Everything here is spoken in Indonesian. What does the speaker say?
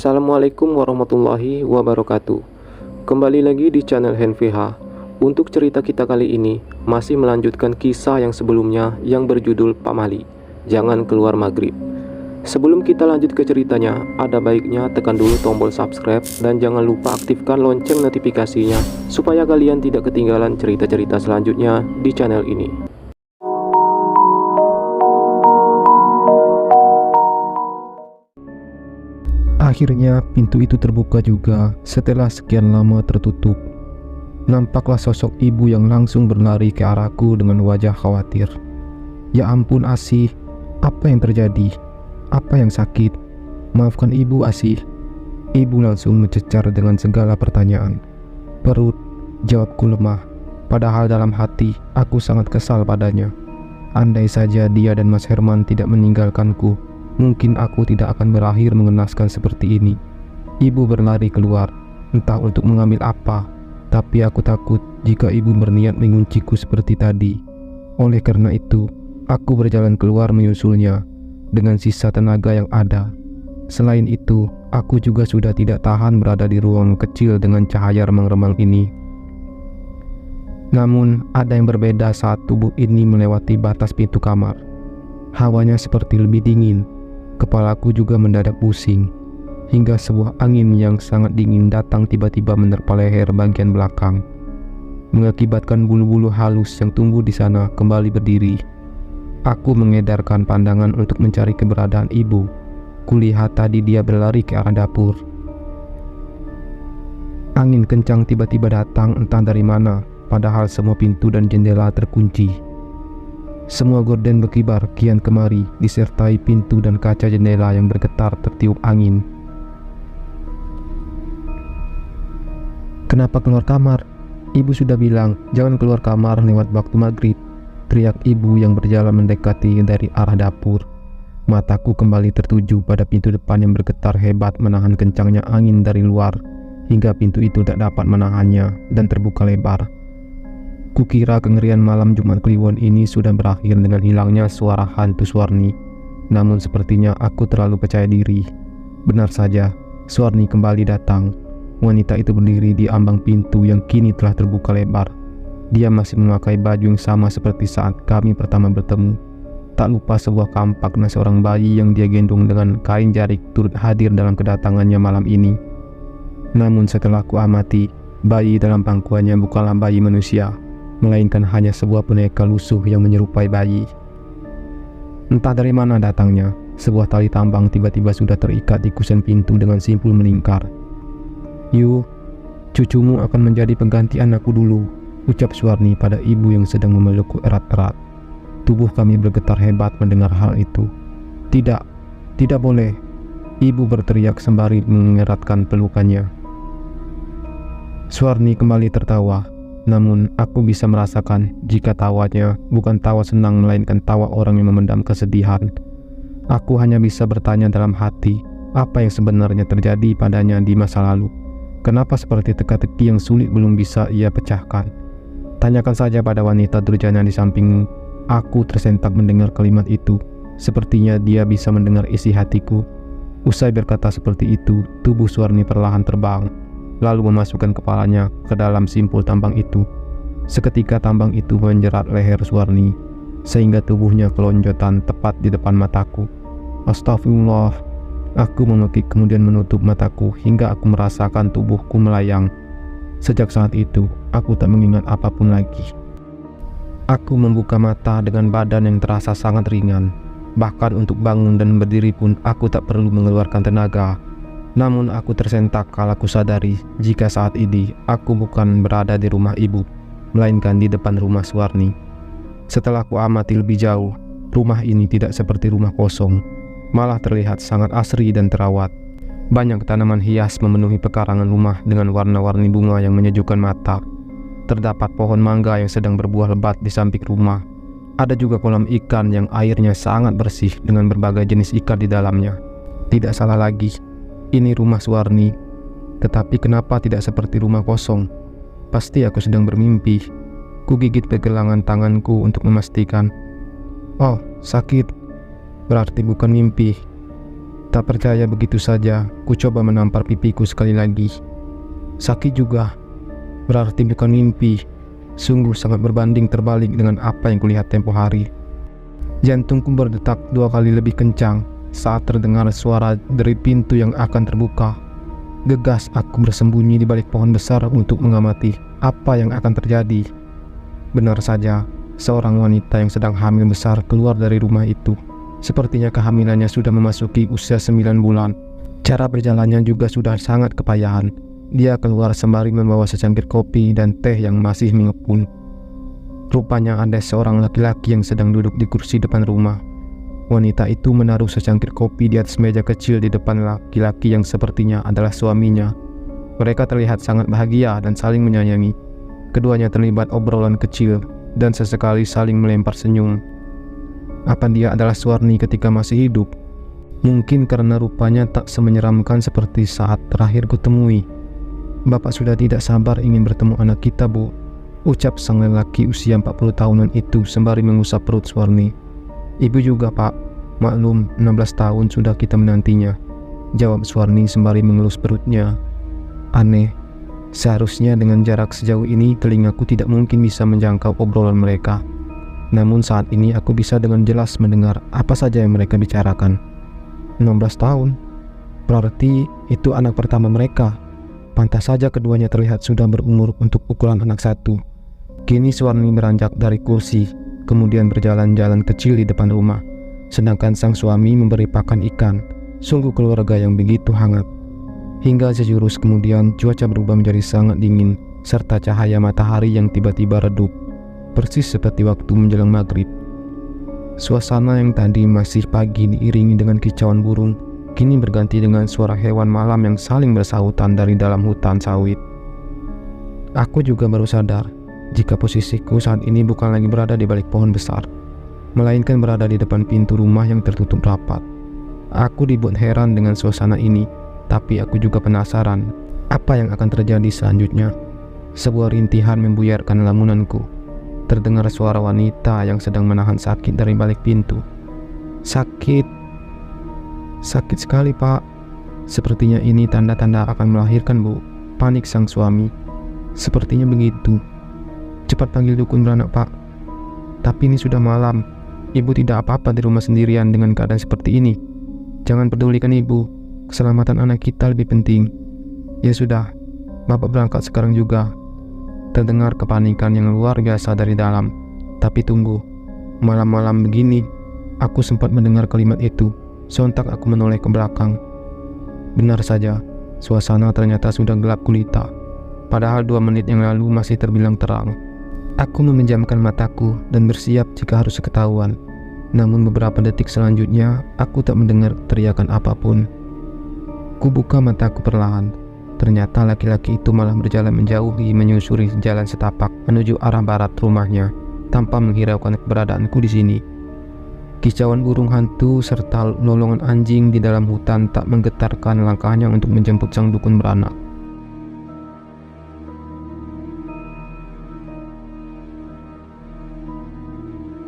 Assalamualaikum warahmatullahi wabarakatuh. Kembali lagi di channel HenVH. Untuk cerita kita kali ini masih melanjutkan kisah yang sebelumnya yang berjudul Pamali, Jangan Keluar Maghrib. Sebelum kita lanjut ke ceritanya, ada baiknya tekan dulu tombol subscribe dan jangan lupa aktifkan lonceng notifikasinya supaya kalian tidak ketinggalan cerita-cerita selanjutnya di channel ini. Akhirnya pintu itu terbuka juga setelah sekian lama tertutup. Nampaklah sosok ibu yang langsung berlari ke arahku dengan wajah khawatir. Ya ampun Asih, apa yang terjadi? Apa yang sakit? Maafkan ibu Asih. Ibu langsung mencecar dengan segala pertanyaan. Perut, jawabku lemah. Padahal dalam hati aku sangat kesal padanya. Andai saja dia dan Mas Herman tidak meninggalkanku, mungkin aku tidak akan berakhir mengenaskan seperti ini. Ibu berlari keluar, entah untuk mengambil apa, tapi aku takut jika ibu berniat mengunciku seperti tadi. Oleh karena itu, aku berjalan keluar menyusulnya dengan sisa tenaga yang ada. Selain itu, aku juga sudah tidak tahan berada di ruang kecil dengan cahaya remang-remang ini. Namun, ada yang berbeda saat tubuh ini melewati batas pintu kamar. Hawanya seperti lebih dingin. Kepalaku juga mendadak pusing, hingga sebuah angin yang sangat dingin datang tiba-tiba menerpa leher bagian belakang, mengakibatkan bulu-bulu halus yang tumbuh di sana kembali berdiri. Aku mengedarkan pandangan untuk mencari keberadaan ibu. Kulihat tadi dia berlari ke arah dapur. Angin kencang tiba-tiba datang entah dari mana, padahal semua pintu dan jendela terkunci. Semua gorden berkibar kian kemari, disertai pintu dan kaca jendela yang bergetar tertiup angin. Kenapa keluar kamar? Ibu sudah bilang, jangan keluar kamar lewat waktu maghrib, teriak ibu yang berjalan mendekati dari arah dapur. Mataku kembali tertuju pada pintu depan yang bergetar hebat menahan kencangnya angin dari luar, hingga pintu itu tak dapat menahannya dan terbuka lebar. Kukira kengerian malam Jumat Kliwon ini sudah berakhir dengan hilangnya suara hantu Suwarni. Namun sepertinya aku terlalu percaya diri. Benar saja, Suwarni kembali datang. Wanita itu berdiri di ambang pintu yang kini telah terbuka lebar. Dia masih memakai baju yang sama seperti saat kami pertama bertemu. Tak lupa sebuah kampak dan seorang bayi yang dia gendong dengan kain jarik turut hadir dalam kedatangannya malam ini. Namun setelah ku amati, bayi dalam pangkuannya bukanlah bayi manusia, melainkan hanya sebuah boneka lusuh yang menyerupai bayi. Entah dari mana datangnya, sebuah tali tambang tiba-tiba sudah terikat di kusen pintu dengan simpul melingkar. "Yu, cucumu akan menjadi pengganti anakku dulu," ucap Suwarni pada ibu yang sedang memelukku erat-erat. Tubuh kami bergetar hebat mendengar hal itu. "Tidak, tidak boleh," ibu berteriak sembari mengeratkan pelukannya. Suwarni kembali tertawa. Namun aku bisa merasakan jika tawanya bukan tawa senang melainkan tawa orang yang memendam kesedihan. Aku hanya bisa bertanya dalam hati apa yang sebenarnya terjadi padanya di masa lalu. Kenapa seperti teka-teki yang sulit belum bisa ia pecahkan? Tanyakan saja pada wanita durjana di sampingmu. Aku tersentak mendengar kalimat itu. Sepertinya dia bisa mendengar isi hatiku. Usai berkata seperti itu, tubuh Suwarni perlahan terbang, lalu memasukkan kepalanya ke dalam simpul tambang itu. Seketika tambang itu menjerat leher Suwarni, sehingga tubuhnya kelonjotan tepat di depan mataku. Astagfirullah. Aku memekik kemudian menutup mataku hingga aku merasakan tubuhku melayang. Sejak saat itu, aku tak mengingat apapun lagi. Aku membuka mata dengan badan yang terasa sangat ringan. Bahkan untuk bangun dan berdiri pun aku tak perlu mengeluarkan tenaga. Namun aku tersentak kala ku sadari jika saat ini aku bukan berada di rumah ibu, melainkan di depan rumah Suwarni. Setelah ku amati lebih jauh, rumah ini tidak seperti rumah kosong, malah terlihat sangat asri dan terawat. Banyak tanaman hias memenuhi pekarangan rumah dengan warna-warni bunga yang menyejukkan mata. Terdapat pohon mangga yang sedang berbuah lebat di samping rumah. Ada juga kolam ikan yang airnya sangat bersih dengan berbagai jenis ikan di dalamnya. Tidak salah lagi, ini rumah Suwarni. Tetapi kenapa tidak seperti rumah kosong? Pasti aku sedang bermimpi. Ku gigit pergelangan tanganku untuk memastikan. Oh, sakit. Berarti bukan mimpi. Tak percaya begitu saja, ku coba menampar pipiku sekali lagi. Sakit juga, berarti bukan mimpi. Sungguh sangat berbanding terbalik dengan apa yang kulihat tempo hari. Jantungku berdetak 2 kali lebih kencang saat terdengar suara dari pintu yang akan terbuka. Gegas aku bersembunyi di balik pohon besar untuk mengamati apa yang akan terjadi. Benar saja, seorang wanita yang sedang hamil besar keluar dari rumah itu. Sepertinya kehamilannya sudah memasuki usia 9 bulan. Cara berjalannya juga sudah sangat kepayahan. Dia keluar sembari membawa secangkir kopi dan teh yang masih mengepul. Rupanya ada seorang laki-laki yang sedang duduk di kursi depan rumah. Wanita itu menaruh secangkir kopi di atas meja kecil di depan laki-laki yang sepertinya adalah suaminya. Mereka terlihat sangat bahagia dan saling menyayangi. Keduanya terlibat obrolan kecil dan sesekali saling melempar senyum. Apa dia adalah Suwarni ketika masih hidup? Mungkin karena rupanya tak semenyeramkan seperti saat terakhir kutemui. Bapak sudah tidak sabar ingin bertemu anak kita, Bu, ucap sang lelaki usia 40 tahunan itu sembari mengusap perut Suwarni. Ibu juga, Pak. Maklum, 16 tahun sudah kita menantinya, jawab Suwarni sembari mengelus perutnya. Aneh, seharusnya dengan jarak sejauh ini telingaku tidak mungkin bisa menjangkau obrolan mereka. Namun saat ini aku bisa dengan jelas mendengar apa saja yang mereka bicarakan. 16 tahun? Berarti itu anak pertama mereka. Pantas saja keduanya terlihat sudah berumur untuk ukuran anak satu. Kini Suwarni beranjak dari kursi, kemudian berjalan-jalan kecil di depan rumah. Sedangkan sang suami memberi pakan ikan. Sungguh keluarga yang begitu hangat. Hingga sejurus kemudian cuaca berubah menjadi sangat dingin, serta cahaya matahari yang tiba-tiba redup. Persis seperti waktu menjelang maghrib. Suasana yang tadi masih pagi diiringi dengan kicauan burung, kini berganti dengan suara hewan malam yang saling bersahutan dari dalam hutan sawit. Aku juga baru sadar jika posisiku saat ini bukan lagi berada di balik pohon besar, melainkan berada di depan pintu rumah yang tertutup rapat. Aku dibuat heran dengan suasana ini, tapi aku juga penasaran apa yang akan terjadi selanjutnya. Sebuah rintihan membuyarkan lamunanku. Terdengar suara wanita yang sedang menahan sakit dari balik pintu. Sakit sekali, Pak. Sepertinya ini tanda-tanda akan melahirkan, Bu, panik sang suami. Sepertinya begitu. Cepat panggil dukun beranak, Pak. Tapi ini sudah malam. Ibu tidak apa-apa di rumah sendirian dengan keadaan seperti ini. Jangan pedulikan ibu. Keselamatan anak kita lebih penting. Ya sudah, Bapak berangkat sekarang juga. Terdengar kepanikan yang luar biasa dari dalam. Tapi tunggu, malam-malam begini, aku sempat mendengar kalimat itu. Sontak aku menoleh ke belakang. Benar saja, suasana ternyata sudah gelap gulita. Padahal 2 menit yang lalu masih terbilang terang. Aku memejamkan mataku dan bersiap jika harus ketahuan. Namun beberapa detik selanjutnya, aku tak mendengar teriakan apapun. Ku buka mataku perlahan. Ternyata laki-laki itu malah berjalan menjauhi menyusuri jalan setapak menuju arah barat rumahnya tanpa menghiraukan keberadaanku di sini. Kicauan burung hantu serta lolongan anjing di dalam hutan tak menggetarkan langkahnya untuk menjemput sang dukun beranak.